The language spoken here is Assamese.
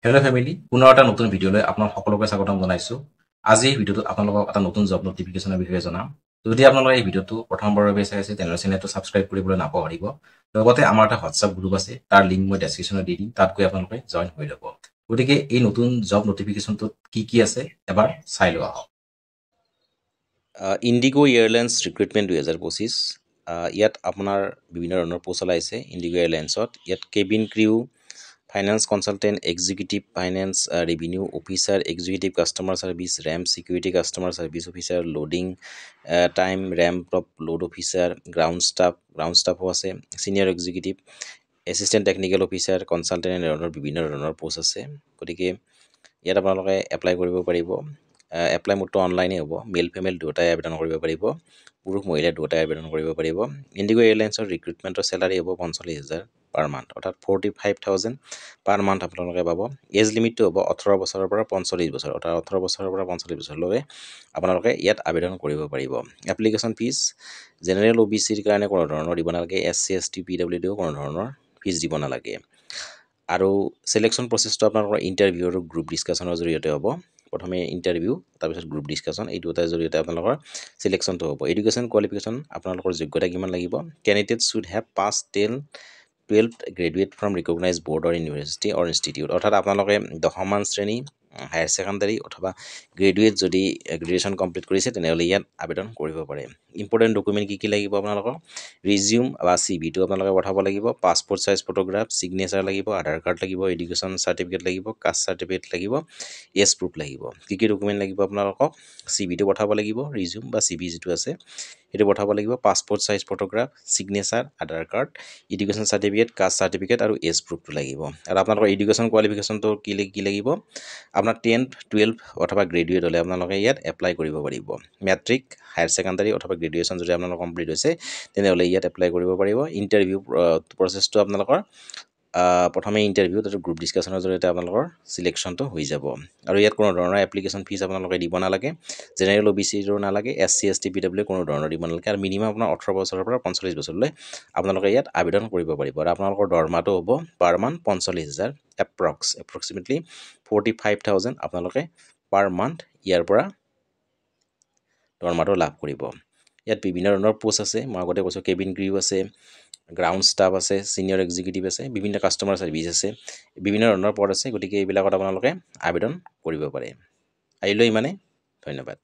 হেল্ল' ফেমিলি, পুনৰ এটা নতুন ভিডিঅ'লৈ আপোনাক সকলোকে স্বাগতম জনাইছোঁ। আজি এই ভিডিঅ'টোত আপোনালোকক এটা নতুন জব নটিফিকেশ্যনৰ বিষয়ে জনাম। যদি আপোনালোকে এই ভিডিঅ'টো প্ৰথমবাৰৰ বাবে চাই আছে তেনেহ'লে চেনেলটো ছাবস্ক্ৰাইব কৰিবলৈ নাপাহৰিব। লগতে আমাৰ এটা হোৱাটছআপ গ্ৰুপ আছে, তাৰ লিংক মই ডেছক্ৰিপশ্যনত দি দিম, তাত গৈ আপোনালোকে জইন হৈ ল'ব। গতিকে এই নতুন জব নটিফিকেশ্যনটোত কি আছে এবাৰ চাই লোৱা হওক। ইণ্ডিগো এয়াৰলাইন্স ৰিক্ৰুইটমেণ্ট 2025 ইয়াত আপোনাৰ বিভিন্ন ধৰণৰ পোষ্ট ওলাইছে ইণ্ডিগো এয়াৰলাইন্সত। ইয়াত cabin crew, finance consultant, executive finance revenue officer, executive customer service, ramp security customer service officer, loading time ramp off load officer, ground ষ্টাফো আছে, senior executive, assistant technical officer, consultant এনেধৰণৰ বিভিন্ন ধৰণৰ পোষ্ট আছে। গতিকে ইয়াত আপোনালোকে এপ্লাই কৰিব পাৰিব। এপ্লাই মোডটো অনলাইনেই হ'ব। মেল ফিমেল দুয়োটাই আবেদন কৰিব পাৰিব, পুৰুষ মহিলা দুয়োটাই আবেদন কৰিব পাৰিব। ইণ্ডিগো এয়াৰলাইন্সৰ ৰিক্ৰুইটমেণ্টৰ চেলাৰী হ'ব 45,000 পাৰ মান্থ, অৰ্থাৎ 45,000 পাৰ মান্থ আপোনালোকে পাব। এজ লিমিটটো হ'ব 18 বছৰৰ পৰা 45 বছৰ, অৰ্থাৎ 18 বছৰৰ পৰা 45 বছৰলৈকে আপোনালোকে ইয়াত আবেদন কৰিব পাৰিব। এপ্লিকেশ্যন ফিজ জেনেৰেল OBCৰ কাৰণে কোনো ধৰণৰ দিব নালাগে, SC ST PWDও কোনো ধৰণৰ ফিজ দিব নালাগে। আৰু চিলেকশ্যন প্ৰচেছটো আপোনালোকৰ ইণ্টাৰভিউ আৰু গ্ৰুপ ডিছকাশ্যনৰ জৰিয়তে হ'ব। প্ৰথমে ইণ্টাৰভিউ, তাৰপিছত গ্ৰুপ ডিছকাশ্যন, এই দুটাৰ জৰিয়তে আপোনালোকৰ চিলেকশ্যনটো হ'ব। এডুকেশ্যন কোৱালিফিকেশ্যন আপোনালোকৰ যোগ্যতা কিমান লাগিব? Candidate should have pass 12th graduate from recognise board or university or institute, অৰ্থাৎ আপোনালোকে 10মান শ্ৰেণী হায়াৰ ছেকেণ্ডাৰী অথবা গ্ৰেজুৱেট যদি গ্ৰেজুৱেশ্যন কমপ্লিট কৰিছে তেনেহ'লে ইয়াত আবেদন কৰিব পাৰে। ইম্পৰ্টেণ্ট ডকুমেণ্ট কি লাগিব আপোনালোকক? ৰিজিউম বা CVটো আপোনালোকে পঠাব লাগিব, পাছপৰ্ট চাইজ ফটোগ্ৰাফ, ছিগনেচাৰ লাগিব, আধাৰ কাৰ্ড লাগিব, এডুকেশ্যন চাৰ্টিফিকেট লাগিব, কাষ্ট চাৰ্টিফিকেট লাগিব, এজ প্ৰুফ লাগিব। কি ডকুমেণ্ট লাগিব আপোনালোকক? CVটো পঠাব লাগিব, ৰিজিউম বা CV যিটো আছে সেইটো পঠাব লাগিব, passport size photograph, signature, Aadhaar card, education certificate, caste certificate আৰু এজ প্ৰুফটো লাগিব। আৰু আপোনালোকৰ এডুকেশ্যন কোৱালিফিকেশ্যনটো কি লাগিব? আপোনাৰ 10th 12th অথবা গ্ৰেজুৱেট হ'লে আপোনালোকে ইয়াত এপ্লাই কৰিব পাৰিব। মেট্ৰিক, হায়াৰ ছেকেণ্ডাৰী অথবা গ্ৰেজুৱেশ্যন যদি আপোনালোকৰ কমপ্লিট হৈছে তেনেহ'লে ইয়াত এপ্লাই কৰিব পাৰিব। ইণ্টাৰভিউ প্ৰচেছটো আপোনালোকৰ প্ৰথমে ইণ্টাৰভিউ আৰু গ্ৰুপ ডিছকাশ্যনৰ জৰিয়তে আপোনালোকৰ চিলেকশ্যনটো হৈ যাব। আৰু ইয়াত কোনো ধৰণৰ এপ্লিকেশ্যন ফিজ আপোনালোকে দিব নালাগে, জেনেৰেল OBCৰো নালাগে, SC ST PW কোনো ধৰণৰ দিব নালাগে। আৰু মিনিমাম আপোনাৰ 18 বছৰৰ পৰা 45 বছৰলৈ আপোনালোকে ইয়াত আবেদন কৰিব পাৰিব। আৰু আপোনালোকৰ দৰমহাটো হ'ব পাৰ মান্থ 45,000, এপ্ৰক্সিমেটলি 45,000 আপোনালোকে পাৰ মান্থ ইয়াৰ পৰা দৰমহাটো লাভ কৰিব। ইয়াত বিভিন্ন ধৰণৰ পোষ্ট আছে, মই আগতে কৈছোঁ কেবিন ক্ৰিউ আছে, গ্ৰাউণ্ড ষ্টাফ আছে, ছিনিয়ৰ এক্সিকিউটিভ আছে, বিভিন্ন কাষ্টমাৰ ছাৰ্ভিচ আছে, বিভিন্ন ধৰণৰ পদ আছে। গতিকে এইবিলাকত আপোনালোকে আবেদন কৰিব পাৰে। আহিলৈ ইমানে, ধন্যবাদ।